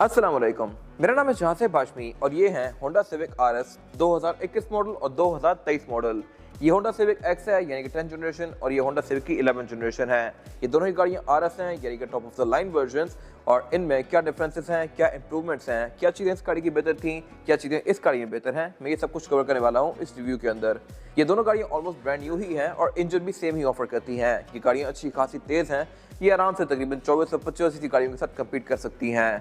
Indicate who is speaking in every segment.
Speaker 1: अस्सलाम वालेकुम। मेरा नाम है जहां बाशमी और ये है होंडा सिविक RS 2021 मॉडल और 2023 मॉडल। ये होंडा सिविक एक्स है यानी कि 10th जनरेशन और ये होंडा सिविक की 11th जनरेशन है। ये दोनों ही गाड़ियाँ RS हैं यानी कि top of the line versions. और इनमें क्या डिफरेंसेस हैं, क्या इंप्रूवमेंट्स हैं, क्या चीज़ें इस गाड़ी की बेहतर थी, क्या चीज़ें इस गाड़ी में बेहतर हैं, मैं ये सब कुछ कवर करने वाला हूँ इस रिव्यू के अंदर। ये दोनों गाड़ियाँ ऑलमोस्ट ब्रांड न्यू ही हैं और इंजन भी सेम ही ऑफर करती हैं। ये गाड़ियाँ अच्छी खासी तेज़ हैं, ये आराम से तकरीबन 2425 सीसी गाड़ियों के साथ कम्पीट कर सकती हैं।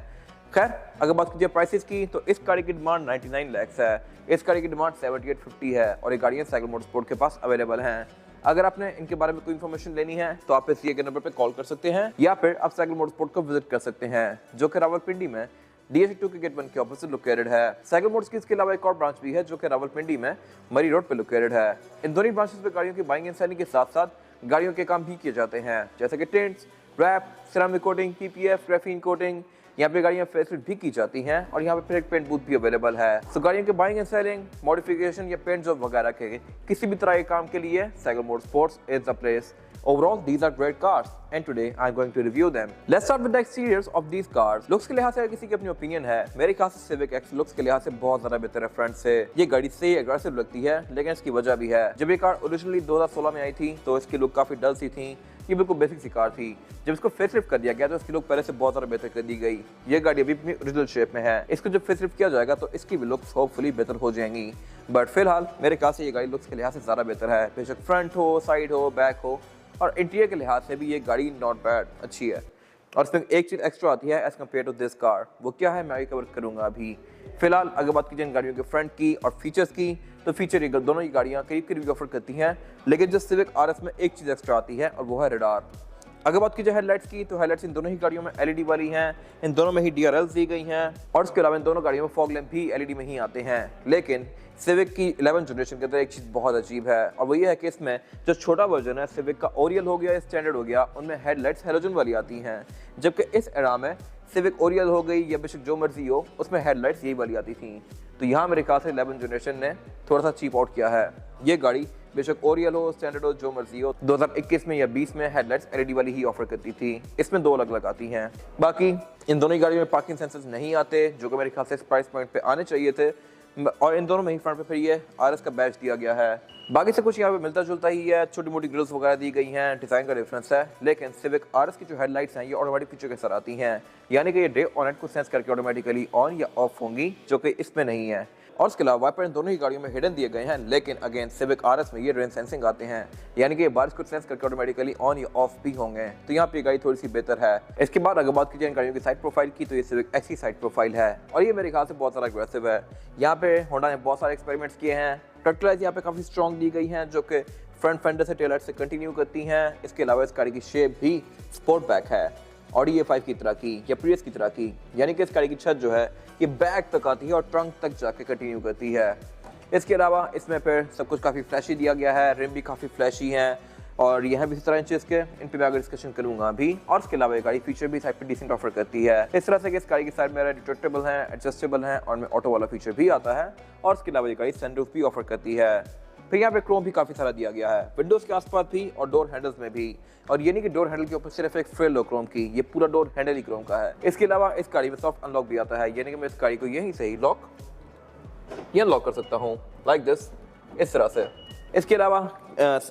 Speaker 1: खैर, अगर बात कीजिए प्राइसेस की तो इस गाड़ी की डिमांड 99 लाख है, इस गाड़ी की डिमांड 7850 है और ये गाड़ियाँ साइकिल मोटरस्पोर्ट के पास अवेलेबल हैं। अगर आपने इनके बारे में कोई इन्फॉर्मेशन लेनी है तो आप इस दिए गए नंबर पर कॉल कर सकते हैं या फिर आप साइकिल मोटरस्पोर्ट को विजिट कर सकते हैं जो कि रावलपिंडी में DH2 के गेट 1 के ऑपोजिट लोकेटेड है। साइकिल मोटर्स की इसके अलावा एक और ब्रांच भी है जो कि रावलपिंडी में मरी रोड पे लोकेटेड है। इन दोनों ब्रांचेस पे गाड़ियों की बाइंग एंड सेलिंग के साथ साथ गाड़ियों के काम भी किए जाते हैं जैसे कि tints, wrap, ceramic coating, PPF, graphene coating. यहाँ पे गाड़ियाँ फेसलिफ्ट भी की जाती हैं और यहाँ पे फिर एक पेंट बूथ भी अवेलेबल है। सो गाड़ियों के बाइंग एंड सेलिंग, मॉडिफिकेशन या पेंट जॉब वगैरह के किसी भी तरह के काम के लिए cycle motorsports is the place. Overall, these are great cars, and today I'm going to review them. Let's start with the exteriors of these cars. Looks के लिहाज से अगर किसी की अपनी ओपिनियन है, मेरे ख्याल से Civic X looks के लिहाज से बहुत ज़्यादा बेहतर है फ्रंट से। ये गाड़ी सही एग्रेसिव लगती है, लेकिन इसकी वजह भी है। जब ये कार ओरिजिनली 2016 में आई थी, तो इसकी लुक काफ़ी डल सी थी। ये बिल्कुल बेसिक सी कार थी। जब इसको फेसलिफ्ट कर दिया गया तो इसकी लुक पहले से बहुत ज़्यादा बेहतर कर दी गई। ये गाड़ी अभी अपनी ओरिजिनल शेप में है। इसको जब फेसलिफ्ट किया जाएगा तो इसकी भी लुक्स होपफुली बेहतर हो जाएंगी। बट फिलहाल मेरे ख्याल से ये गाड़ी लुक्स के लिहाज से ज़्यादा बेहतर है। बेशक फ्रंट हो, साइड हो, बैक हो और इंटीरियर के लिहाज से भी ये गाड़ी नॉट बैड, अच्छी है। और इसमें एक चीज़ एक्स्ट्रा आती है as compared to this car. वो क्या है मैं ये कवर करूंगा अभी। फिलहाल अगर बात कीजिए इन गाड़ियों के फ्रंट की और फीचर्स की तो फीचर दोनों ही गाड़ियाँ करीब करीब ऑफर करती हैं, लेकिन जो सिविक RS में एक चीज़ एक्स्ट्रा आती है और वो है रेडार। अगर बात कीजिए हेडलाइट्स की तो हेडलाइट्स इन दोनों ही गाड़ियों में LED वाली हैं, इन दोनों में ही DRLs दी गई हैं और इसके अलावा इन दोनों गाड़ियों में फॉग लैंप भी LED में ही आते हैं। लेकिन सिविक की 11th जनरेशन के अंदर एक चीज़ बहुत अजीब है और वो ये है कि इसमें जो छोटा वर्जन है सिविक का ओरियल हो गया, स्टैंडर्ड हो गया, उनमें हेडलाइट्स हेलोजन वाली आती हैं, जबकि इस एरा में सिविक ओरियल हो गई या बेशक जो मर्जी हो उसमें हेडलाइट्स यही वाली आती थी। तो यहाँ मेरे ख्याल से 11th जनरेशन ने थोड़ा सा चीप आउट किया है। ये गाड़ी बेशक ओरियल हो, स्टैंडर्ड हो, जो मर्जी हो, 2021 में या 20 में हेडलाइट्स LED वाली ही ऑफर करती थी। इसमें दो अलग अलग आती हैं। बाकी इन दोनों ही गाड़ियों में पार्किंग सेंसर्स नहीं आते जो कि मेरे ख्याल से इस प्राइस पॉइंट पे आने चाहिए थे और इन दोनों में ही फ्रंट पे फिर ये RS का बैच दिया गया है। बाकी से कुछ यहाँ पे मिलता जुलता ही है, छोटी मोटी ग्रिल्स वगैरह दी गई हैं, डिज़ाइन का डिफरेंस है। लेकिन सिविक RS की जो हेडलाइट्स हैं ये ऑटोमेटिक फीचर के साथ आती हैं, यानी कि ये डे और नाइट को सेंस करके ऑटोमेटिकली ऑन या ऑफ होंगी, जो कि इसमें नहीं है। और इसके अलावा वाइपर इन दोनों ही गाड़ियों में हिडन दिए गए हैं, लेकिन अगेन सिविक RS में ये रेन सेंसिंग आते हैं, यानी कि बारिश को सेंस करके ऑटोमेटिकली ऑन या ऑफ भी होंगे। तो यहाँ पे गाड़ी थोड़ी सी बेहतर है। इसके बाद अगर बात कीजिए इन गाड़ियों की साइड प्रोफाइल की तो ये सिविक X की साइड प्रोफाइल है और ये मेरे ख्याल से बहुत सारा एग्रेसिव है। यहाँ पे होंडा ने बहुत सारे एक्सपेरिमेंट्स किए हैं। ट्रैक्टराइज यहाँ पे काफ़ी स्ट्रॉन्ग दी गई हैं जो कि फ्रंट फेंडर से टेल लाइट से कंटिन्यू करती हैं। इसके अलावा इस गाड़ी की शेप भी स्पोर्ट बैक है ऑडी A5 की तरह की या प्रियस की तरह की, यानी कि इस गाड़ी की छत जो है ये बैक तक आती है और ट्रंक तक जाके कंटिन्यू करती है। इसके अलावा इसमें फिर सब कुछ काफ़ी फ्लैशी दिया गया है, रिम भी काफ़ी फ्लैशी हैं और यह भी इसी तरह इंचेस के, इन पे मैं अगर डिस्कशन करूंगा अभी। और इसके अलावा ये गाड़ी फीचर भी साइड पे डिसेंट ऑफर करती है, इस तरह से कि इस गाड़ी की साइड में रिट्रैक्टेबल हैं, एडजस्टेबल हैं और में ऑटो वाला फीचर भी आता है। और इसके अलावा ये गाड़ी सनरूफ भी ऑफर करती है। फिर यहाँ पे क्रोम भी काफ़ी सारा दिया गया है, विंडोज़ के आसपास भी और डोर हैंडल्स में भी। और ये नहीं कि डोर हैंडल के ऊपर सिर्फ एक फ्रिल हो क्रोम की, ये पूरा डोर हैंडल ही क्रोम का है। इसके अलावा इस गाड़ी में सॉफ्ट अनलॉक भी आता है, यानी कि मैं इस गाड़ी को यहीं से ही लॉक या अनलॉक कर सकता हूँ लाइक दिस, इस तरह से। इसके अलावा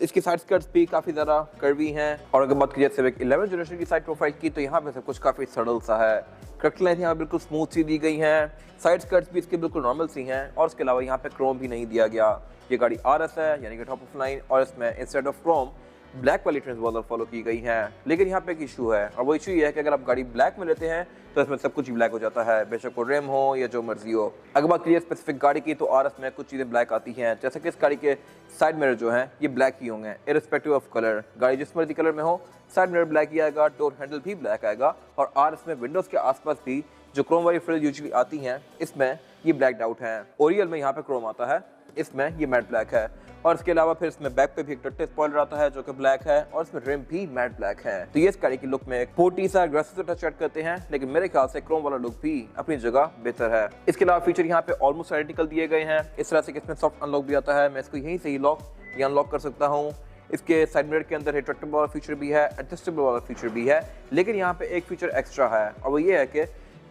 Speaker 1: इसकी साइड स्कर्ट्स भी काफ़ी ज़्यादा कर्वी हैं। और अगर बात कीजिए सिविक 11th जनरेशन की साइड प्रोफाइल की तो यहाँ पे सब कुछ काफ़ी सडल सा है। कट लाइन यहाँ बिल्कुल स्मूथ सी दी गई हैं, साइड स्कर्ट्स भी इसके बिल्कुल नॉर्मल सी हैं और इसके अलावा यहाँ पे क्रोम भी नहीं दिया गया। ये गाड़ी RS है यानी कि टॉप ऑफ लाइन और इसमें इंस्टेड ऑफ क्रोम ब्लैक वाली ट्रांसफॉर्मर फॉलो की गई हैं। लेकिन यहाँ पे एक इशू है और वो इशू ये है कि अगर आप गाड़ी ब्लैक में लेते हैं तो इसमें सब कुछ ही ब्लैक हो जाता है, बेशक वो रेम हो या जो मर्जी हो। अगर बात करिए स्पेसिफिक गाड़ी की तो RS में कुछ चीज़ें ब्लैक आती हैं, जैसे कि इस गाड़ी के साइड मिरर जो हैं ये ब्लैक ही होंगे इररिस्पेक्टिव ऑफ कलर। गाड़ी जिस मर्जी कलर में हो साइड मिरर ब्लैक ही आएगा, डोर हैंडल भी ब्लैक आएगा। और RS में विंडोज़ के आसपास भी जो क्रोम वाली फ्रिल यूजुअली आती हैं इसमें ये ब्लैक आउट हैं। ओरियल में यहाँ पे क्रोम आता है, इसमें ये मैट ब्लैक है। और इसके अलावा फिर इसमें बैक पे भी एक टट्टे स्पॉइलर आता है जो कि ब्लैक है और इसमें रिम भी मैट ब्लैक है। तो ये इस गाड़ी की लुक में एक पोर्टी सा अग्रेसिव टच ऐड करते हैं, लेकिन मेरे ख्याल से क्रोम वाला लुक भी अपनी जगह बेहतर है। इसके अलावा फीचर यहाँ पे ऑलमोस्ट आइडेंटिकल दिए गए हैं, इस तरह से कि इसमें सॉफ्ट अनलॉक भी आता है, मैं इसको यहीं से ही लॉक या अनलॉक कर सकता हूँ। इसके साइड मिरर के अंदर रिट्रैक्टेबल वाला फीचर भी है, एडजस्टेबल वाला फीचर भी है, लेकिन यहाँ पे एक फीचर एक्स्ट्रा है और वो ये है कि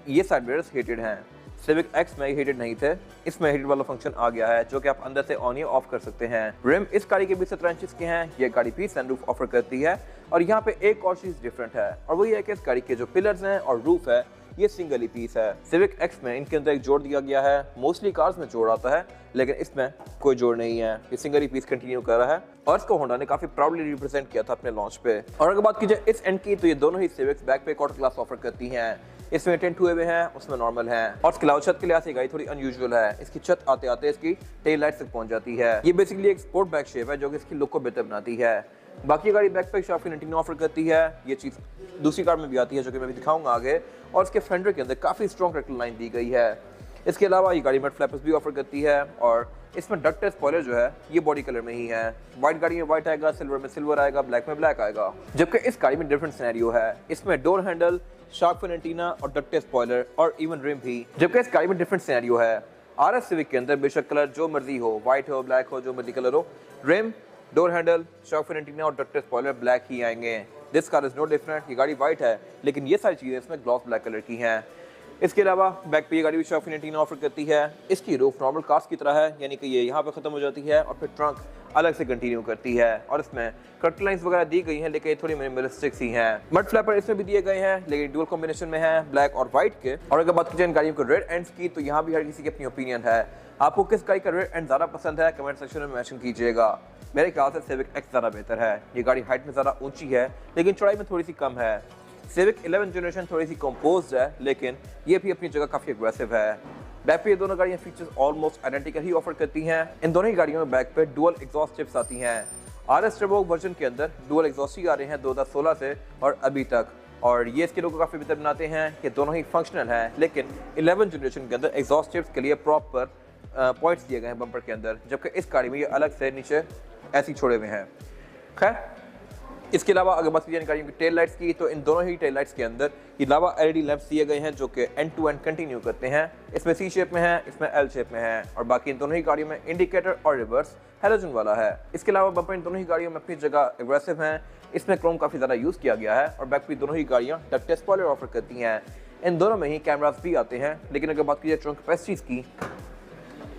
Speaker 1: ये साइड मिरर्स हीटेड हैं। सिविक एक्स में हीटेड नहीं थे, इसमें हीटेड वाला फंक्शन आ गया है जो कि आप अंदर से ऑन या ऑफ कर सकते हैं। रिम इस गाड़ी के भी 17 इंच के हैं। ये गाड़ी भी सनरूफ ऑफर करती है और यहाँ पे एक और चीज डिफरेंट है और वो ये है कि इस गाड़ी के जो पिलर्स हैं और रूफ है ये सिंगल ही पीस है। सिविक एक्स में इनके अंदर एक जोड़ दिया गया है। मोस्टली कार्स में जोड़ आता है लेकिन इसमें कोई जोड़ नहीं है, ये सिंगल ही पीस कंटिन्यू कर रहा है और इसको होंडा ने काफी प्राउडली रिप्रेजेंट किया था अपने लॉन्च पे। और अगर बात की जाए इस एंड की तो ये दोनों ही सिविक्स बैक पे क्वार्टर ग्लास ऑफर करती हैं। इसमें टेंट हुए हुए हैं, उसमें नॉर्मल है और इसके अलावा छत के लिहाज से गाड़ी थोड़ी अनयूजुअल है। इसकी छत आते आते इसकी टेल लाइट तक पहुंच जाती है। ये बेसिकली एक स्पोर्ट बैक शेप है जो कि इसकी लुक को बेहतर बनाती है। बाकी गाड़ी बैकपैक शार्क फिन 19 ऑफर करती है। ये चीज दूसरी कार में भी आती है जो कि मैं भी दिखाऊंगा आगे। और इसके फेंडर के अंदर काफी स्ट्रॉन्ग रेक्टल लाइन दी गई है। इसके अलावा ये गाड़ी मड फ्लैपर्स भी ऑफर करती है और इसमें डक्टेड स्पॉइलर जो है ये बॉडी कलर में ही है। व्हाइट गाड़ी में व्हाइट आएगा, सिल्वर में सिल्वर आएगा, ब्लैक में ब्लैक आएगा। जबकि इस गाड़ी में डिफरेंट सिनेरियो है। इसमें door handle, shark fin antenna और डक्टेड स्पॉइलर और इवन रिम भी। जबकि इस गाड़ी में डिफरेंट सिनेरियो है। आरएस सिविक के अंदर बेशक कलर जो मर्जी हो, व्हाइट हो, ब्लैक हो, जो मर्जी कलर हो, rim, door handle, shark fin antenna और डक्टेड स्पॉइलर ब्लैक ही आएंगे। This car is no different. ये गाड़ी व्हाइट है लेकिन ये सारी चीजें इसमें ग्लॉस ब्लैक कलर की हैं। इसके अलावा बैक पे ये गाड़ी भी शार्क फिन एंटीना ऑफर करती है। इसकी रूफ नॉर्मल कार्स की तरह है, यानी कि ये यहाँ पे खत्म हो जाती है और फिर ट्रंक अलग से कंटिन्यू करती है और इसमें कट लाइंस वगैरह दी गई हैं लेकिन थोड़ी मिनिमलिस्टिक सी हैं। मड फ्लैपर इसमें भी दिए गए हैं लेकिन डुअल कॉम्बिनेशन में है, ब्लैक और व्हाइट के। और अगर बात की जाए इन गाड़ियों के रेड एंड्स की तो यहाँ भी हर किसी की अपनी ओपिनियन है। आपको किस गाड़ी का रेड एंड ज़्यादा पसंद है कमेंट सेक्शन में मेंशन कीजिएगा। मेरे ख्याल से सिविक एक्स ज़्यादा बेहतर है। ये गाड़ी हाइट में ज़्यादा ऊंची है लेकिन चौड़ाई में थोड़ी सी कम है। सिविक 11 जनरेशन थोड़ी सी कंपोज्ड है लेकिन ये भी अपनी जगह काफ़ी एग्रेसिव है। बैक पे ये दोनों गाड़ियाँ फीचर्स ऑलमोस्ट आइडेंटिकल ही ऑफर करती हैं। इन दोनों ही गाड़ियों में बैक पे डुअल एग्जॉस्ट चिप्स आती हैं। आरएस टर्बो वर्जन के अंदर डुअल एग्जॉस्ट ही आ रहे हैं 2016 से और अभी तक, और ये इसके लोगों को काफ़ी बेहतर बनाते हैं कि दोनों ही फंक्शनल हैं। लेकिन 11 जनरेशन के अंदर एग्जॉस्ट चिप्स के लिए प्रॉपर पॉइंट्स दिए गए हैं बम्पर के अंदर, जबकि इस गाड़ी में ये अलग से नीचे ऐसे छोड़े हुए हैं। खैर, इसके अलावा अगर बात की जाए गाड़ियों की टेल लाइट्स की तो इन दोनों ही टेल लाइट्स के अंदर ये लावा एलईडी लैंप्स दिए गए हैं जो कि एंड टू एंड कंटिन्यू करते हैं। इसमें सी शेप में है, इसमें एल शेप में है और बाकी इन दोनों ही गाड़ियों में इंडिकेटर और रिवर्स हैलोजन वाला है। इसके अलावा बम्पर इन दोनों ही गाड़ियों में अपनी जगह एग्रेसिव हैं। इसमें क्रोम काफ़ी ज़्यादा यूज़ किया गया है और बैक पे दोनों ही गाड़ियाँ डक्टेड स्पॉइलर ऑफर करती हैं। इन दोनों में ही कैमरास भी आते हैं। लेकिन अगर बात की जाए ट्रंक कैपेसिटीज़ की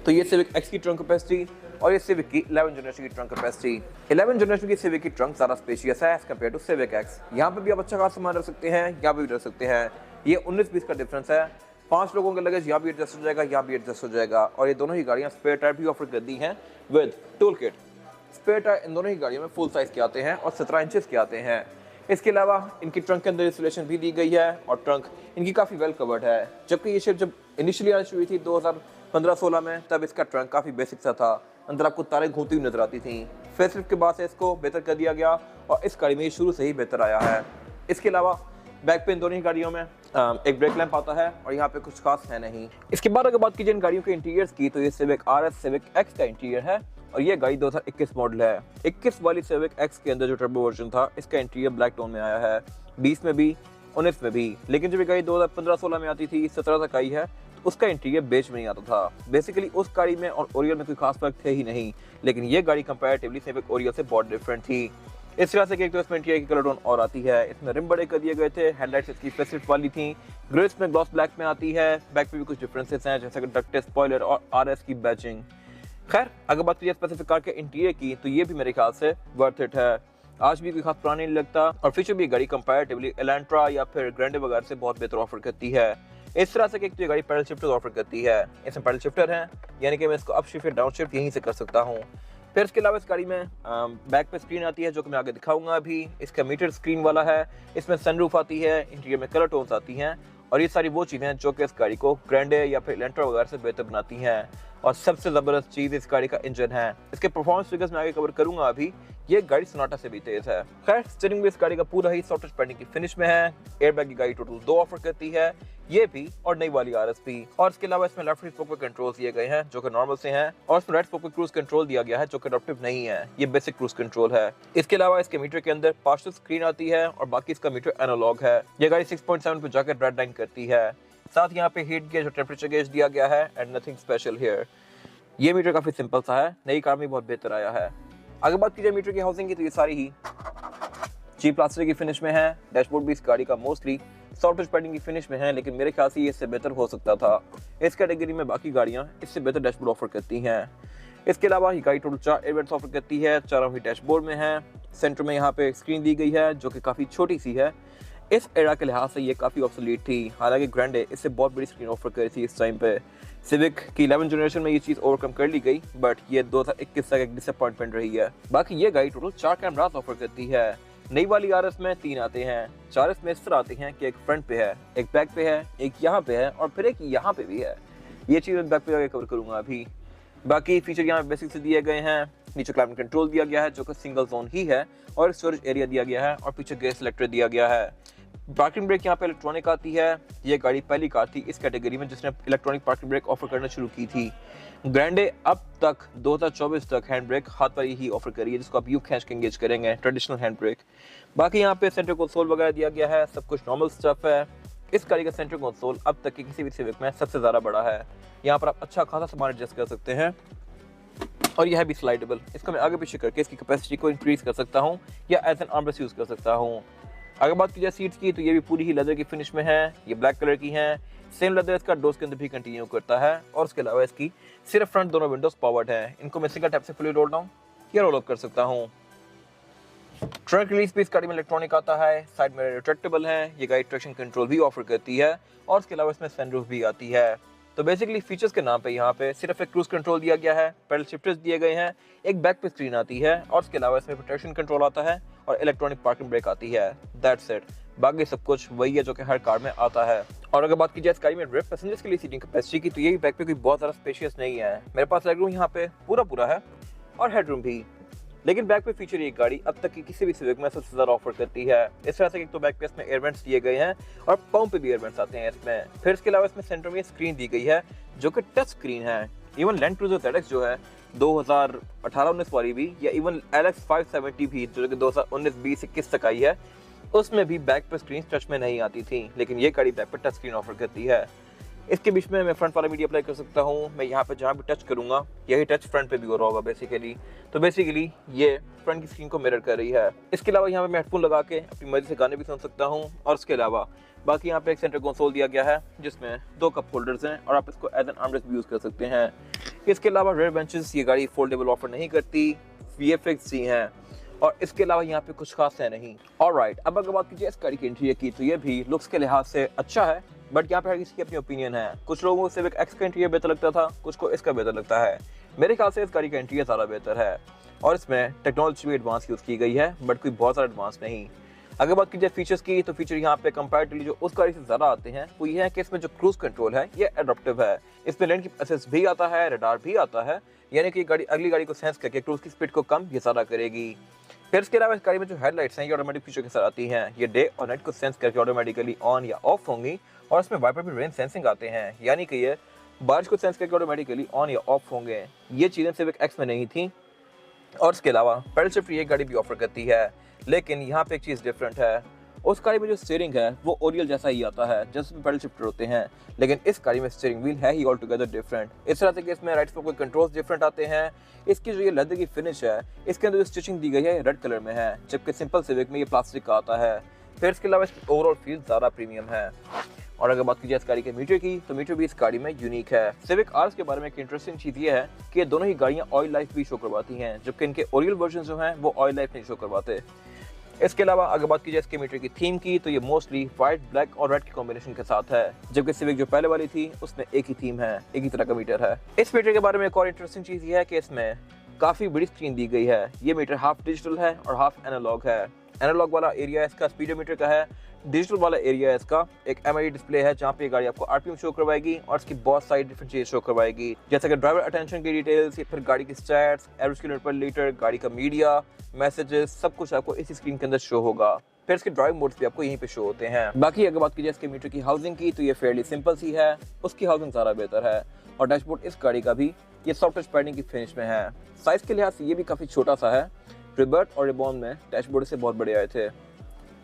Speaker 1: तो ये सिविक एक्स की ट्रंक कैपेसिटी और ये सिविक की 11 जनरेशन की ट्रंक कैपेसिटी। 11 जनरेशन की सिविक की ट्रंक ज़्यादा स्पेशियस है as compared to Civic X. यहाँ पे भी आप अच्छा खासा सामान रख सकते हैं, यहाँ पे भी रख सकते हैं। ये 19-20 का डिफरेंस है। 5 लोगों के लगेज यहाँ भी एडजस्ट हो जाएगा, यहाँ भी एडजस्ट हो जाएगा। और ये दोनों ही गाड़ियाँ स्पेयर टायर भी ऑफर कर दी हैं with tool kit. Spare tyre इन दोनों ही गाड़ियों में फुल साइज़ के आते हैं और 17 इंचेस के आते हैं। इसके अलावा इनकी ट्रंक के अंदर इंसुलेशन भी दी गई है और ट्रंक इनकी काफ़ी वेल कवर्ड है। जबकि ये शिप जब इनिशियली लॉन्च हुई थी 2015-16 में, तब इसका ट्रंक काफ़ी बेसिक सा था, अंदर आपको तारें घूमती हुई नजर आती थी। फेसलिफ्ट के बाद से इसको बेहतर कर दिया गया और इस गाड़ी में शुरू से ही बेहतर आया है। इसके अलावा बैक पे इन दोनों ही गाड़ियों में एक ब्रेक लैंप आता है और यहाँ पे कुछ खास है नहीं। इसके बाद अगर बात की जाए इन गाड़ियों के इंटीरियर्स की तो ये सिविक आरएस सिविक एक्स का इंटीरियर है और ये गाड़ी 2021 मॉडल है। 21 वाली सिविक एक्स के अंदर जो टर्बो वर्जन था इसका इंटीरियर ब्लैक टोन में आया है, 20 में भी, 19 में भी। लेकिन जब ये गाड़ी 2015-16 में आती थी, 17 तक आई है, तो उसका इंटीरियर बेज में नहीं आता था। बेसिकली उस गाड़ी में और ओरियल में कोई खास फर्क थे ही नहीं, लेकिन ये गाड़ी कंपैरेटिवली सिविक ओरियल से बहुत डिफरेंट थी। इस तरह से कि एक तो इसमें इंटीरियर की कलर टोन और आती है, इसमें रिम बड़े कर दिए गए थे, हेडलाइट्स इसकी फेसलिफ्ट वाली थी, ग्रिल्स में ग्लॉस ब्लैक में आती है, बैक पे भी कुछ डिफरेंसेस हैं जैसे कि डक्टेड स्पॉइलर और आरएस की बैचिंग। खैर, अगर बात करिए स्पेसिफिक कार के इंटीरियर की तो ये भी मेरे ख्याल से वर्थ इट है। आज भी कोई खास पुरानी नहीं लगता और फीचर भी गाड़ी कंपैरेटिवली एलेंट्रा या फिर ग्रैंडे वगैरह से बहुत बेहतर ऑफर करती है। इस तरह से कि तो ये गाड़ी पैडल शिफ्टर ऑफर करती है, इसमें पैडल शिफ्टर है यानी कि मैं इसको अप शिफ्ट या डाउन शिफ्ट यहीं से कर सकता हूँ। फिर इसके अलावा इस गाड़ी में बैक पे स्क्रीन आती है जो कि मैं आगे दिखाऊंगा अभी। इसका मीटर स्क्रीन वाला है, इसमें सनरूफ आती है, इंटीरियर में कलर टोन्स आती हैं और ये सारी वो चीज़ें हैं जो कि इस गाड़ी को ग्रैंडे या फिर एलेंट्रा वगैरह से बेहतर बनाती हैं। और सबसे ज़बरदस्त चीज़ इस गाड़ी का इंजन है। इसके परफॉर्मेंस फिगर्स मैं आगे कवर करूंगा अभी। ये गाड़ी सोनाटा से भी तेज़ है। खैर, स्टीयरिंग भी इस गाड़ी का पूरा ही सॉफ्ट टच पैडिंग की फिनिश में है। एयरबैग की गाड़ी टोटल 2 ऑफर करती है, ये भी और नई वाली आरएस भी। और इसके अलावा इसमें लेफ्ट स्पोक पे कंट्रोल दिए गए हैं जो कि नॉर्मल से हैं और इसमें राइट स्पोक पे क्रूज कंट्रोल दिया गया है जो कि अडॉप्टिव नहीं है, ये बेसिक क्रूज कंट्रोल है। इसके अलावा इसके मीटर के अंदर पार्शल स्क्रीन आती है और बाकी इसका मीटर एनालॉग है। ये गाड़ी 6.7 पे जाकर रेड लाइन करती है। साथ यहाँ पे हीट गेज और टेम्परेचर गेज दिया गया है एंड नथिंग स्पेशल हियर। ये मीटर काफी सिंपल सा है, नई कार में बहुत बेहतर आया है। अगर बात की जाए मीटर की हाउसिंग की तो ये सारी ही चीप प्लास्टिक की फिनिश में है। डैशबोर्ड भी इस गाड़ी का मोस्टली सॉफ्ट टच पैडिंग की फिनिश में है, लेकिन मेरे ख्याल से ये इससे बेहतर हो सकता था। इस कैटेगरी में बाकी गाड़ियां इससे बेहतर डैशबोर्ड ऑफर करती हैं। इसके अलावा ये गाड़ी टोटल 4 एयरबैग्स ऑफर करती है, चारों ही डैशबोर्ड में है। सेंटर में यहाँ पे स्क्रीन दी गई है जो कि काफ़ी छोटी सी है। इस एरा के लिहाज से ये काफ़ी ऑब्सोलीट थी, हालांकि ग्रैंडे इससे बहुत बड़ी स्क्रीन ऑफर कर रही थी इस टाइम पे। सिविक की 11 जनरेशन में ये चीज़ ओवरकम कर ली गई, बट ये 2021 तक एक डिसअपॉइंटमेंट रही है। बाकी ये गाड़ी टोटल 4 कैमरास ऑफर करती है। नई वाली आरएस में 3 आते हैं। 4 इसमें इस तरह आते हैं कि एक फ्रंट पे है, एक बैक पे है, एक यहाँ पे है और फिर एक यहाँ पे भी है। ये चीज़ मैं बैक पे जाकर कवर करूँगा अभी। बाकी फीचर यहाँ बेसिक से दिए गए हैं। नीचे क्लाइमेट कंट्रोल दिया गया है जो कि सिंगल जोन ही है, और स्टोरेज एरिया दिया गया है, और पीछे गैस सिलेक्टर दिया गया है। पार्किंग ब्रेक यहाँ पे इलेक्ट्रॉनिक आती है। ये गाड़ी पहली कार थी इस कैटेगरी में जिसने इलेक्ट्रॉनिक पार्किंग ब्रेक ऑफर करना शुरू की थी। ग्रैंडे अब तक 2024 तक हैंड ब्रेक हाथ वाली ही ऑफर करी है, जिसको आप यू खींच के एंगेज करेंगे, ट्रेडिशनल हैंड ब्रेक। बाकी यहाँ पे सेंटर कंसोल वगैरह दिया गया है, सब कुछ नॉर्मल स्टफ है। इस गाड़ी का सेंटर कंसोल अब तक की किसी भी सिविक में सबसे ज़्यादा बड़ा है। यहाँ पर आप अच्छा खासा सामान एडजस्ट कर सकते हैं, और यह भी स्लाइडेबल। इसको मैं आगे पीछे करके इसकी कैपेसिटी को इंक्रीज कर सकता हूँ या एज एन आर्मरेस्ट यूज़ कर सकता हूँ। अगर बात की जाए सीट्स की, तो ये भी पूरी ही लेदर की फिनिश में है। ये ब्लैक कलर की हैं। सेम लेदर इसका डोर्स के अंदर भी कंटिन्यू करता है, और उसके अलावा इसकी सिर्फ फ्रंट दोनों विंडोज पावर्ड है। इनको मैं सिंगल टैप से फुली रोल डाउन या रोल अप कर सकता हूँ। ट्रंक रिलीज भी इस गाड़ी में इलेक्ट्रॉनिक आता है। साइड में रिट्रैक्टेबल है। ये गाड़ी ट्रैक्शन कंट्रोल भी ऑफर करती है, और उसके अलावा इसमें सनरूफ भी आती है। तो बेसिकली फीचर्स के नाम पे यहाँ पे सिर्फ एक क्रूज कंट्रोल दिया गया है, पेडल शिफ्टर्स दिए गए हैं, एक बैक पे स्क्रीन आती है, और उसके अलावा इसमें ट्रैक्शन कंट्रोल आता है और इलेक्ट्रॉनिक पार्किंग ब्रेक आती है। That's it. बाकी सब कुछ वही है जो कि हर कार में आता है। और अगर बात की जाए इस गाड़ी में रेयर पैसेंजर्स के लिए सीटिंग कैपेसिटी की, तो ये भी बैक पे कोई बहुत ज़्यादा स्पेशियस नहीं है। मेरे पास लेग रूम यहाँ पे पूरा है, और हेड रूम भी। लेकिन बैक पे फीचर ये गाड़ी अब तक की किसी भी सिविक में सबसे ज़्यादा ऑफर करती है। इस तरह से एक तो बैक पे इसमें एयरवेंट्स दिए गए हैं, और पाँव पे भी एयरवेंट्स आते हैं इसमें। फिर इसके अलावा इसमें सेंटर में स्क्रीन दी गई है जो कि टच स्क्रीन है। इवन लैंड क्रूजर ZX जो है 2018-19 वाली भी, या इवन LX 570 भी जो कि 2019-20-21 तक आई है, उसमें भी बैक पर स्क्रीन टच में नहीं आती थी, लेकिन ये गाड़ी बैक पर टच स्क्रीन ऑफर करती है। इसके बीच में मैं फ्रंट वाला मीडिया अप्लाई कर सकता हूँ। मैं यहाँ पे जहाँ भी टच करूँगा यही टच फ्रंट पे भी हो रहा होगा बेसिकली। तो बेसिकली ये फ्रंट की स्क्रीन को मिरर कर रही है। इसके अलावा यहाँ पे मैं हेडफोन लगा के अपनी मर्जी से गाने भी सुन सकता हूँ, और उसके अलावा बाकी यहाँ पे एक सेंटर कंसोल दिया गया है जिसमें 2 कप होल्डर्स हैं, और आप इसको एज एन आर्मरेस्ट भी यूज़ कर सकते हैं। इसके अलावा रेयर बेंचेस ये गाड़ी फोल्डेबल ऑफर नहीं करती, VFX ही हैं, और इसके अलावा यहाँ पे कुछ खास है नहीं। ऑलराइट, अब अगर बात कीजिए इस गाड़ी के इंटीरियर की, तो ये भी लुक्स के लिहाज से अच्छा है, बट यहाँ पे हर किसी की अपनी ओपिनियन है। कुछ लोगों को सिविक एक्स का इंटीरियर बेहतर लगता था, कुछ को इसका बेहतर लगता है। मेरे ख्याल से इस गाड़ी का इंटीरियर ज़्यादा बेहतर है, और इसमें टेक्नोलॉजी भी एडवांस यूज़ की गई है, बट कोई बहुत ज़्यादा एडवांस नहीं। अगर बात की जाए फीचर्स की, तो फीचर यहाँ पे कंपैरेटिवली जो उस गाड़ी से ज़्यादा आते हैं वो ये है कि इसमें जो क्रूज कंट्रोल है ये एडॉप्टिव है। इसमें लेन की असिस्ट भी आता है, रडार भी आता है, यानी कि गाड़ी अगली गाड़ी को सेंस करके क्रूज की स्पीड को कम या ज़्यादा करेगी। फिर इसके अलावा इस गाड़ी में जो हेडलाइट्स हैं ये ऑटोमेटिक फीचर के साथ आती हैं। ये डे और नाइट को सेंस करके ऑटोमेटिकली ऑन या ऑफ होंगी, और इसमें वाइपर भी रेन सेंसिंग आते हैं, यानी कि ये बारिश को सेंस करके ऑटोमेटिकली ऑन या ऑफ होंगे। ये चीज़ें सिविक एक्स में नहीं थी। और इसके अलावा पेडल शिफ्ट ये गाड़ी भी ऑफर करती है, लेकिन यहाँ पे एक चीज़ डिफरेंट है। उस गाड़ी में जो स्टीयरिंग है वो ओरियल जैसा ही आता है जिसमें पेडल शिफ्टर होते हैं, लेकिन इस गाड़ी में स्टीयरिंग व्हील है ही ऑल टुगेदर डिफरेंट। इस तरह से कि इसमें राइट पर कंट्रोल्स डिफरेंट आते हैं। इसकी जो ये लेदर की फिनिश है, इसके अंदर जो स्टिचिंग दी गई है रेड कलर में है, जबकि सिंपल सिविक में ये प्लास्टिक का आता है। फिर इसके अलावा इसकी ओवरऑल फील ज़्यादा प्रीमियम है। और अगर बात की जाए इस गाड़ी के मीटर की, तो मीटर भी इस गाड़ी में यूनिक है। सिविक आर्स के बारे में एक इंटरेस्टिंग चीज़ ये है कि दोनों ही गाड़ियाँ ऑयल लाइफ भी शो करवाती हैं, जबकि इनके ओरियल वर्जन जो हैं वो ऑयल लाइफ नहीं शो करवाते। इसके अलावा अगर बात की जाए इसके मीटर की थीम की, तो ये मोस्टली व्हाइट, ब्लैक और रेड के कॉम्बिनेशन के साथ है, जबकि सिविक जो पहले वाली थी उसमें एक ही थीम है, एक ही तरह का मीटर है। इस मीटर के बारे में एक और इंटरेस्टिंग चीज़ ये है कि इसमें काफ़ी बड़ी स्क्रीन दी गई है। ये मीटर हाफ डिजिटल है और हाफ एनालॉग है। एनालॉग वाला एरिया इसका स्पीडोमीटर का है, डिजिटल वाला एरिया इसका एक MID डिस्प्ले है जहाँ पे गाड़ी आपको RPM शो करवाएगी और इसकी बहुत सारी डिफरेंट चीज़ शो करवाएगी, जैसे कि ड्राइवर अटेंशन की डिटेल्स, फिर गाड़ी की स्टैट्स, एवरेज किलोमीटर पर लीटर, गाड़ी का मीडिया, मैसेजेस, सब कुछ आपको इसी स्क्रीन के अंदर शो होगा। फिर इसके ड्राइविंग मोड्स भी आपको यहीं पे शो होते हैं। बाकी अगर बात की जाए इसके मीटर की हाउसिंग की, तो ये फेयरली सिंपल सी है, उसकी हाउसिंग ज़्यादा बेहतर है। और डैशबोर्ड इस गाड़ी का भी ये सॉफ्ट टच पैडिंग की फिनिश में है। साइज़ के लिहाज से ये भी काफ़ी छोटा सा है। रिबर्ट और रिबॉन में डैशबोर्ड से बहुत बड़े आए थे।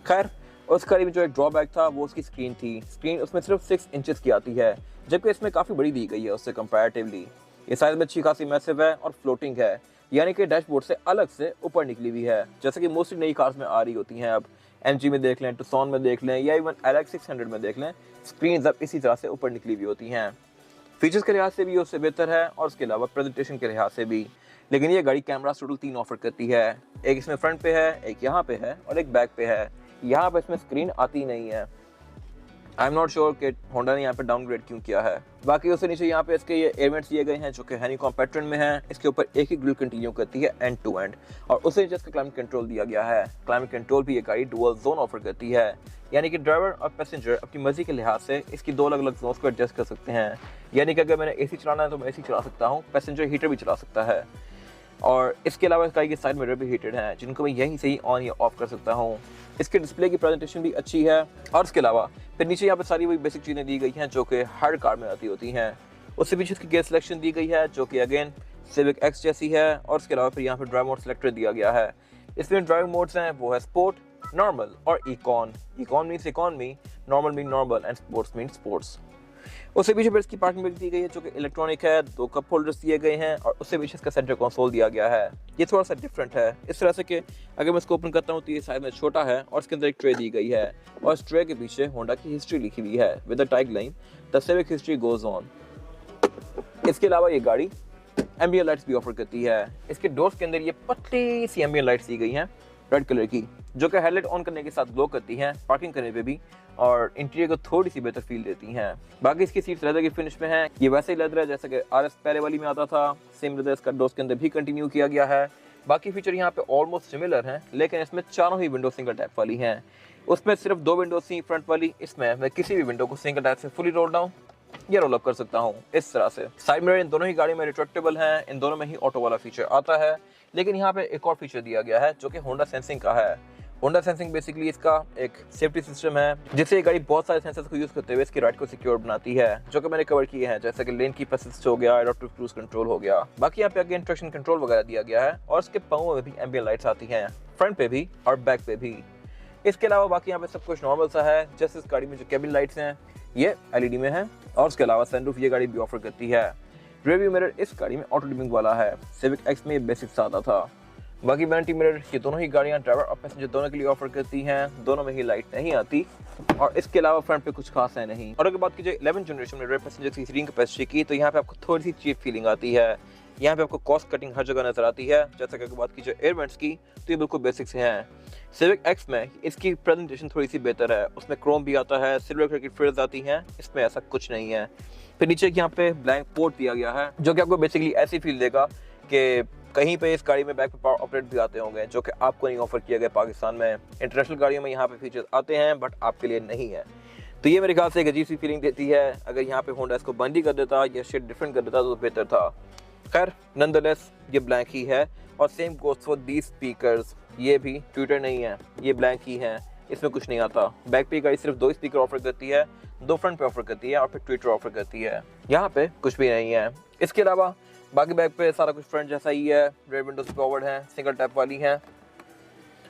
Speaker 1: खैर, उस गाड़ी में जो एक ड्रॉबैक था वो उसकी स्क्रीन थी। स्क्रीन उसमें सिर्फ 6 इंचेस की आती है, जबकि इसमें काफ़ी बड़ी दी गई है उससे कंपैरेटिवली। ये साइज में अच्छी खासी मैसिव है और फ्लोटिंग है, यानी कि डैशबोर्ड से अलग से ऊपर निकली हुई है, जैसे कि मोस्टली नई कार्स में आ रही होती हैं अब। MG में देख लें, टुक्सॉन में देख लें, या इवन LX 600 में देख लें, स्क्रीन अब इसी तरह से ऊपर निकली हुई होती हैं। फीचर्स के लिहाज से भी उससे बेहतर है और उसके अलावा प्रेजेंटेशन के लिहाज से भी। लेकिन ये गाड़ी कैमरा टोटल 3 ऑफर करती है। एक इसमें फ्रंट पे है, एक यहाँ पे है और एक बैक पे है। यहाँ पे इसमें स्क्रीन आती नहीं है। आई एम नॉट श्योर कि होंडा ने यहाँ पे डाउनग्रेड क्यों किया है। बाकी उससे नीचे यहाँ पे इसके ये एयरवेंट्स दिए गए हैं जो कि हनीकॉम पैटर्न में है। इसके ऊपर एक ही ग्रिल कंटिन्यू करती है एंड टू एंड, और उससे नीचे इसका क्लाइमेट कंट्रोल दिया गया है। क्लाइमेट कंट्रोल भी ये गाड़ी डुअल जोन ऑफर करती है, यानी कि ड्राइवर और पैसेंजर अपनी मर्जी के लिहाज से इसकी 2 अलग अलग जोन्स को एडजस्ट कर सकते हैं। यानी कि अगर मैंने AC चलाना है तो मैं AC चला सकता हूँ, पैसेंजर हीटर भी चला सकता है। और इसके अलावा इस गाड़ी के साइड मिरर भी हीटेड हैं जिनको मैं यहीं से ही ऑन या ऑफ कर सकता हूँ। इसके डिस्प्ले की प्रेजेंटेशन भी अच्छी है। और इसके अलावा फिर नीचे यहाँ पे सारी वही बेसिक चीज़ें दी गई हैं जो कि हर कार में आती होती हैं। उससे पीछे इसकी गियर सिलेक्शन दी गई है जो कि अगेन सिविक एक्स जैसी है। और इसके अलावा फिर यहाँ पे ड्राइव मोड सेलेक्टर दिया गया है। इसमें ड्राइव मोड्स हैं वो है स्पोर्ट, नॉर्मल और icon. Icon means economy, normal mean normal and sports mean sports. उससे पीछे फिर इसकी पार्किंग ब्रेक दी गई है जो कि इलेक्ट्रॉनिक है। 2 कप होल्डर्स दिए गए हैं और उससे पीछे इसका सेंटर कंसोल दिया गया है। ये थोड़ा सा डिफरेंट है इस तरह से कि अगर मैं इसको ओपन करता हूँ तो ये साइज में छोटा है और इसके अंदर एक ट्रे दी गई है और इस ट्रे के पीछे होंडा की हिस्ट्री लिखी हुई है with the tag line the civic history goes on. इसके अलावा ये गाड़ी एम्बियंट लाइट्स भी ऑफर करती है। इसके डोर्स के अंदर ये पतली सी एम्बियंट लाइट्स दी गई हैं रेड कलर की, जो कि हेडलाइट ऑन करने के साथ ग्लो करती हैं पार्किंग करने पे भी, और इंटीरियर को थोड़ी सी बेहतर फील देती हैं। बाकी इसकी सीट्स लेदर की फिनिश में है। ये वैसे ही लेदर है जैसे कि RS पहले वाली में आता था। सेम लेदर इसका डोर्स के अंदर भी कंटिन्यू किया गया है। बाकी फीचर यहाँ पे ऑलमोस्ट सिमिलर हैं, लेकिन इसमें चारों ही विंडो सिंगल टैप वाली हैं। उसमें सिर्फ 2 विंडो थी फ्रंट वाली। इसमें मैं किसी भी विंडो को सिंगल टैप से फुली रोल डाउन या रोल अप कर सकता हूँ इस तरह से। साइड मिरर इन दोनों ही गाड़ी में रिट्रैक्टेबल हैं। इन दोनों में ही ऑटो वाला फीचर आता है। लेकिन यहाँ पे एक और फीचर दिया गया है जो कि होंडा सेंसिंग का है। होंडा सेंसिंग बेसिकली इसका एक सेफ्टी सिस्टम है जिससे ये गाड़ी बहुत सारे सेंसर्स को यूज करते हुए इसकी राइड को सिक्योर बनाती है, जो कि मैंने कवर किए हैं, जैसे कि लेन कीप असिस्ट हो गया, एडाप्टिव क्रूज कंट्रोल हो गया। बाकी यहाँ पे अगेन ट्रैक्शन कंट्रोल वगैरह दिया गया है और इसके पाँव में भी एम्बियंट लाइट्स आती हैं, फ्रंट पे भी और बैक पे भी। इसके अलावा बाकी यहाँ पे सब कुछ नॉर्मल सा है। जैसे इस गाड़ी में जो केबिन लाइट्स हैं ये LED में है और उसके अलावा सनरूफ ये गाड़ी भी ऑफर करती है। रियरव्यू मिरर इस गाड़ी में ऑटो डिमिंग वाला है। सिविक एक्स में ये बेसिक सा आता था। बाकी वैनिटी मिरर ये दोनों ही गाड़ियां ड्राइवर और पैसेंजर दोनों के लिए ऑफर करती हैं। दोनों में ही लाइट नहीं आती और इसके अलावा फ्रंट पे कुछ खास है नहीं। और अगर बात कीजिए 11th जनरेशन में रेयर पैसेंजर की सीटिंग कैपेसिटी की, तो यहाँ पे आपको थोड़ी सी चीप फीलिंग आती है। यहाँ पे आपको कॉस्ट कटिंग हर जगह नजर आती है। जैसे कि अगर बात कीजिए एयर वेंट्स की तो ये बिल्कुल बेसिक से हैं। सिविक एक्स में इसकी प्रेजेंटेशन थोड़ी सी बेहतर है। उसमें क्रोम भी आता है, सिल्वर कलर की फ्रिल्स आती हैं। इसमें ऐसा कुछ नहीं है। फिर नीचे यहाँ पे ब्लैंक पोर्ट दिया गया है जो कि आपको बेसिकली ऐसी फील देगा कि कहीं पे इस गाड़ी में बैक पे पावर ऑपरेट भी आते होंगे, जो कि आपको नहीं ऑफर किया गया पाकिस्तान में। इंटरनेशनल गाड़ियों में यहाँ पे फीचर्स आते हैं बट आपके लिए नहीं है। तो ये मेरे ख्याल से एक अजीब सी फीलिंग देती है। अगर यहाँ पे होंडा इसको बंद ही कर देता या शेड डिफरेंट कर देता तो बेहतर था। खैर नॉनदलेस ये ब्लैंक ही है। और same goes for the speakers, ये भी ट्विटर नहीं है, ये ब्लैंक ही है, इसमें कुछ नहीं आता। बैक पे गाड़ी सिर्फ 2 स्पीकर ऑफर करती है, 2 फ्रंट पे ऑफर करती है और फिर ट्विटर ऑफर करती है। यहाँ पे कुछ भी नहीं है। इसके अलावा बाकी बैक पे सारा कुछ फ्रंट जैसा ही है। रेयर विंडोज फॉरवर्ड है, सिंगल टैप वाली हैं।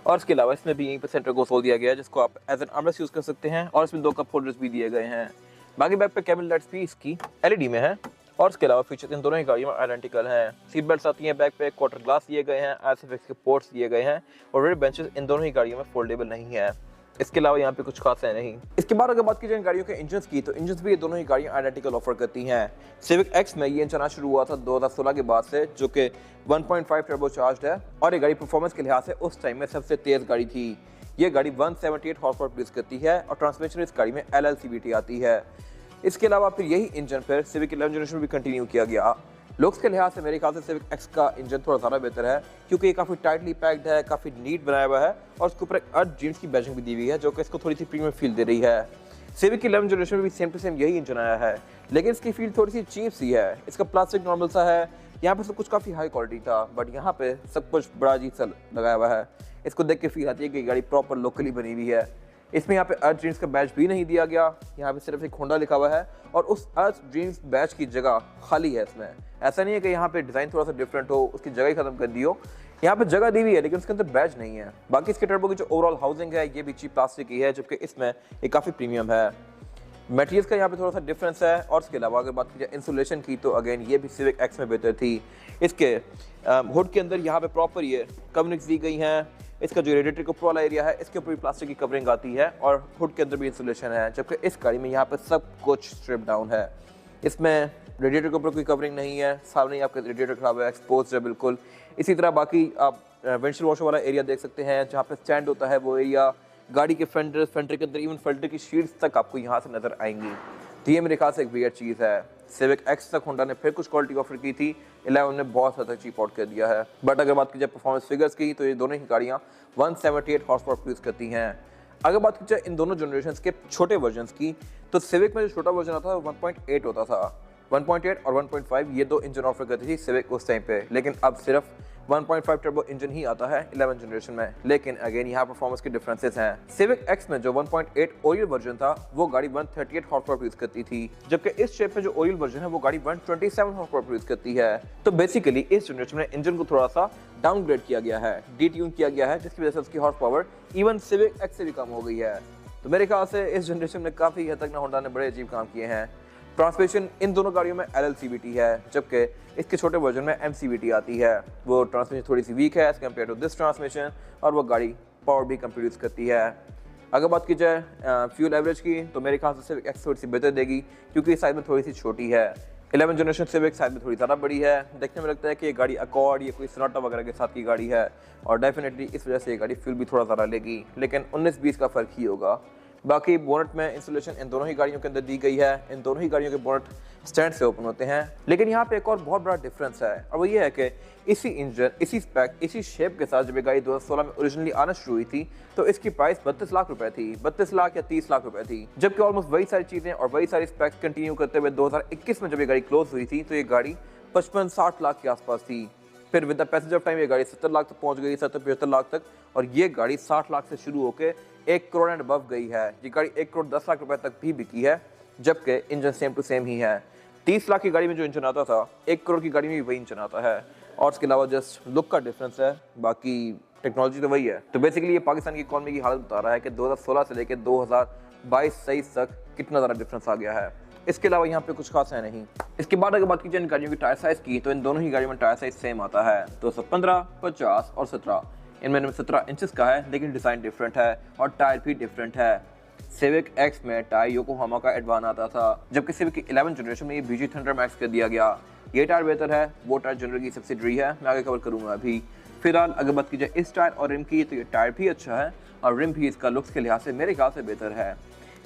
Speaker 1: और इसके अलावा इसमें भी यहीं पे सेंटर कंसोल दिया गया है जिसको आप एज एन आर्मरेस्ट यूज कर सकते हैं। और इसमें 2 कप होल्डर्स भी दिए गए हैं। बाकी बैक पे केबिन लाइट्स भी इसकी LED में है। और इसके अलावा फीचर्स इन दोनों ही गाड़ियों में आइडेंटिकल हैं। सीट बेल्ट्स आती हैं बैक पे, क्वार्टर ग्लास दिए गए हैं, ISFX के पोर्ट्स दिए गए हैं और रेयर बेंचेस इन दोनों ही गाड़ियों में फोल्डेबल नहीं है। इसके अलावा यहाँ पे कुछ खास है नहीं। इसके बाद अगर बात की जाए गाड़ियों के इंजन्स की, तो इंजन्स भी ये दोनों ही गाड़ियाँ आइडेंटिकल ऑफर करती हैं। सिविक एक्स में ये इंजन आना शुरू हुआ था 2016 के बाद से, जो कि 1.5 टर्बो चार्ज है और ये गाड़ी परफॉर्मेंस के लिहाज से उस टाइम में सबसे तेज गाड़ी थी। ये गाड़ी 178 हॉर्स पावर प्रोड्यूस करती है और ट्रांसमिशन इस गाड़ी में LLCVT आती है। इसके अलावा फिर यही इंजन पर सिविक 11 जनरेशन भी कंटिन्यू किया गया। लुक्स के लिहाज से मेरे ख्याल से सिविक एक्स का इंजन थोड़ा ज़्यादा बेहतर है, क्योंकि ये काफ़ी टाइटली पैक्ड है, काफ़ी नीट बनाया हुआ है और उसके ऊपर एक अर्थ जीन्स की बैजिंग भी दी हुई है जो कि इसको थोड़ी सी प्रीमियम फील दे रही है। सिविक 11 जनरेशन में भी सेम टू सेम यही इंजन आया है, लेकिन इसकी फील थोड़ी सी चीप सी है। इसका प्लास्टिक नॉर्मल सा है। यहाँ पे सब कुछ काफ़ी हाई क्वालिटी था बट यहाँ पे सब कुछ बड़ा अजीब सा लगाया हुआ है। इसको देख के फील आती है कि गाड़ी प्रॉपर लोकली बनी हुई है। इसमें यहाँ पे अर्थ ड्रीम्स का बैच भी नहीं दिया गया। यहाँ पे सिर्फ एक होंडा लिखा हुआ है और उस अर्थ ड्रीम्स बैच की जगह खाली है। इसमें ऐसा नहीं है कि यहाँ पे डिज़ाइन थोड़ा सा डिफरेंट हो, उसकी जगह ही खत्म कर दी हो। यहाँ पे जगह दी हुई है लेकिन उसके अंदर बैच नहीं है। बाकी इसके टर्बो की जो ओवरऑल हाउसिंग है ये भी चीप प्लास्टिक की है, जबकि इसमें ये काफ़ी प्रीमियम है। मटेरियल्स का यहाँ पे थोड़ा सा डिफरेंस है। और इसके अलावा अगर बात की जाए इंसुलेशन की, तो अगेन ये भी सिविक एक्स में बेहतर थी। इसके हुड के अंदर यहाँ पे प्रॉपर ये कम्युनिक्स दी गई हैं, इसका जो रेडिएटर के ऊपर वाला एरिया है इसके ऊपर भी प्लास्टिक की कवरिंग आती है और हुड के अंदर भी इंसुलेशन है, जबकि इस गाड़ी में यहाँ पे सब कुछ स्ट्रिप डाउन है। इसमें रेडिएटर के ऊपर कोई कवरिंग नहीं है, सामने ही आपका रेडिएटर खराब है, एक्सपोज है बिल्कुल। इसी तरह बाकी आप विंडशील्ड वॉशर वाला एरिया देख सकते हैं, जहाँ पे स्टैंड होता है वो एरिया, गाड़ी के फेंडर के अंदर इवन फिल्टर की शीट्स तक आपको यहाँ से नजर आएंगी। तो ये मेरे ख्याल से एक वियर्ड चीज़ है। सिविक एक्स तक होंडा ने फिर कुछ क्वालिटी ऑफर की थी, 11 ने बहुत हद तक चीप आउट कर दिया है। बट अगर बात की जाए परफॉर्मेंस फिगर्स की, तो ये दोनों ही गाड़ियाँ 178 हॉर्स पावर प्रोड्यूस करती हैं। अगर बात की जाए इन दोनों जनरेशन के छोटे वर्जन की, तो सिविक में जो छोटा वर्जन आता था 1.8 होता था। 1.8 और 1.5 ये दो इंजन ऑफर करती थी सिविक उस टाइम पे, लेकिन अब सिर्फ 1.5 टर्बो इंजन ही आता है 11 जनरेशन में। लेकिन अगेन यहाँ परफॉर्मेंस के डिफरेंसेस हैं। सिविक एक्स में जो 1.8 ओरियल वर्जन था वो गाड़ी 138 हॉर्स पावर प्रोड्यूस करती थी, जबकि इस शेप में जो ओरियल वर्जन है वो गाड़ी 127 हॉर्स पावर प्रोड्यूस करती है। तो बेसिकली इस जनरेशन में इंजन को थोड़ा सा डाउनग्रेड किया गया है, डीट्यून किया गया है, जिसकी वजह से उसकी horse power even civic x से भी कम हो गई है। तो मेरे ख्याल से इस जनरेशन में काफी हद तक ना होंडा ने बड़े अजीब काम किए हैं। ट्रांसमिशन इन दोनों गाड़ियों में LLCVT है, जबकि इसके छोटे वर्जन में MCVT आती है। वो ट्रांसमिशन थोड़ी सी वीक है as compared to this transmission, और वो गाड़ी पावर भी कम प्रोड्यूस करती है। अगर बात की जाए फ्यूल एवरेज की, तो मेरे ख्याल से सिविक एक्स थोड़ी सी बेहतर देगी, क्योंकि इस साइज में थोड़ी सी छोटी है। 11 जनरेशन सिविक साइज में थोड़ी ज़्यादा बड़ी है। देखने में लगता है कि ये गाड़ी अकॉर्ड या कोई सोनाटा वगैरह के साथ की गाड़ी है, और डेफिनेटली इस वजह से ये गाड़ी फ्यूल भी थोड़ा ज़्यादा लेगी, लेकिन 19-20 का फ़र्क ही होगा। बाकी बोनट में इंसुलेशन इन दोनों ही गाड़ियों के अंदर दी गई है। इन दोनों ही गाड़ियों के बोनट स्टैंड से ओपन होते हैं। लेकिन यहाँ पे एक और बहुत बड़ा डिफरेंस है, और वो ये है कि इसी इंजन, इसी स्पेक, इसी शेप के साथ जब ये गाड़ी 2016 में ओरिजिनली आना शुरू हुई थी, तो इसकी प्राइस 32 लाख रुपए थी, 32 लाख या 30 लाख रुपए थी। जबकि ऑलमोस्ट वही सारी चीज़ें और वही सारी स्पेक्स कंटिन्यू करते हुए 2021 में जब ये गाड़ी क्लोज हुई थी, तो ये गाड़ी 55-60 लाख के आसपास थी। फिर with the passage of time ये गाड़ी 70 लाख तक पहुंच गई, 70-75 लाख तक, और ये गाड़ी 60 लाख से शुरू होकर 1 करोड़ एंड अबव गई है। ये गाड़ी 1 करोड़ 10 लाख रुपए तक भी बिकी है, जबकि इंजन सेम टू सेम ही है। 30 लाख की गाड़ी में जो इंजन आता था, 1 करोड़ की गाड़ी में भी वही इंजन आता है, और उसके अलावा जस्ट लुक का डिफरेंस है, बाकी टेक्नोलॉजी तो वही है। तो बेसिकली ये पाकिस्तान की इकॉनमी की हालत बता रहा है कि 2016 से लेकर 2022-23 तक कितना ज़्यादा डिफरेंस आ गया है। इसके अलावा यहाँ पे कुछ खास है नहीं। इसके बाद अगर बात की जाए इन गाड़ियों की टायर साइज़ की, तो इन दोनों ही गाड़ियों में टायर साइज सेम आता है, 215, 50 और 17। इनमें 17 इंचेस का है, लेकिन डिज़ाइन डिफरेंट है और टायर भी डिफरेंट है। सिविक एक्स में टायर योकोहामा का एडवान आता था, जबकि सिविक की 11 जनरेशन में ये BG थंडर मैक्स कर दिया गया। ये टायर बेहतर है, वो टायर जनरल की सब्सिडरी है, मैं आगे कवर करूँगा अभी। फिलहाल अगर बात की जाए इस टायर और रिम की, तो ये टायर भी अच्छा है और रिम भी इसका लुक्स के लिहाज से मेरे ख्याल से बेहतर है।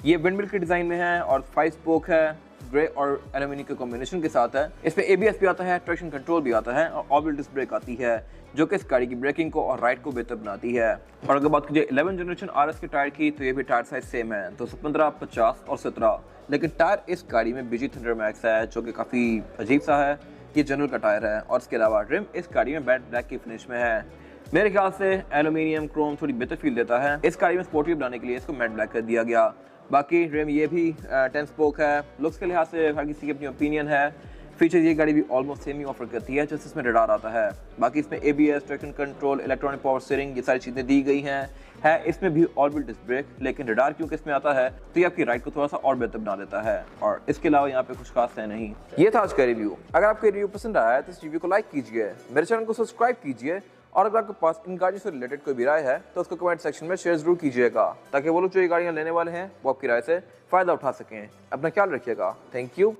Speaker 1: ये विंडमिल के डिज़ाइन में है और 5 स्पोक है, ग्रे और एल्यूमिनियम के कॉम्बिनेशन के साथ है। इसमें ABS भी आता है, ट्रैक्शन कंट्रोल भी आता है, और ऑर्बिटल डिस्क ब्रेक आती है, जो कि इस गाड़ी की ब्रेकिंग को और राइड को बेहतर बनाती है। और अगर बात कीजिए 11 जनरेशन RS के टायर की, तो ये भी टायर साइज सेम है, 215, 50 और 17। लेकिन टायर इस गाड़ी में BG थंडर मैक्स है, जो कि काफ़ी अजीब सा है। ये जनरल का टायर है, और इसके अलावा रिम इस गाड़ी में मैट ब्लैक की फिनिश में है। मेरे ख्याल से एल्यूमिनियम क्रोम थोड़ी बेहतर फील देता है। इस गाड़ी में स्पोर्टिव बनाने के लिए इसको मैट ब्लैक कर दिया गया। बाकी रिम ये भी 10 स्पोक है। लुक्स के लिहाज से हर किसी की अपनी ओपिनियन है। फीचर्स ये गाड़ी भी ऑलमोस्ट सेम ही ऑफर करती है, जैसे इसमें रडार आता है। बाकी इसमें ABS, traction control, electronic power steering, ये सारी चीज़ें दी गई हैं। इसमें भी ऑर्बिटल डिस्क ब्रेक, लेकिन रडार क्योंकि इसमें आता है, तो ये आपकी राइड को थोड़ा सा और बेहतर बना देता है। और इसके अलावा यहाँ पे कुछ खास है नहीं। ये था आज का रिव्यू। अगर आपको रिव्यू पसंद आया है तो इस रिव्यू को लाइक कीजिए, मेरे चैनल को सब्सक्राइब कीजिए, और अगर आपके पास इन गाड़ियों से रिलेटेड कोई भी राय है तो उसको कमेंट सेक्शन में शेयर जरूर कीजिएगा, ताकि वो लोग जो ये गाड़ियाँ लेने वाले हैं वो आपकी राय से फ़ायदा उठा सकें। अपना ख्याल रखिएगा। Thank you.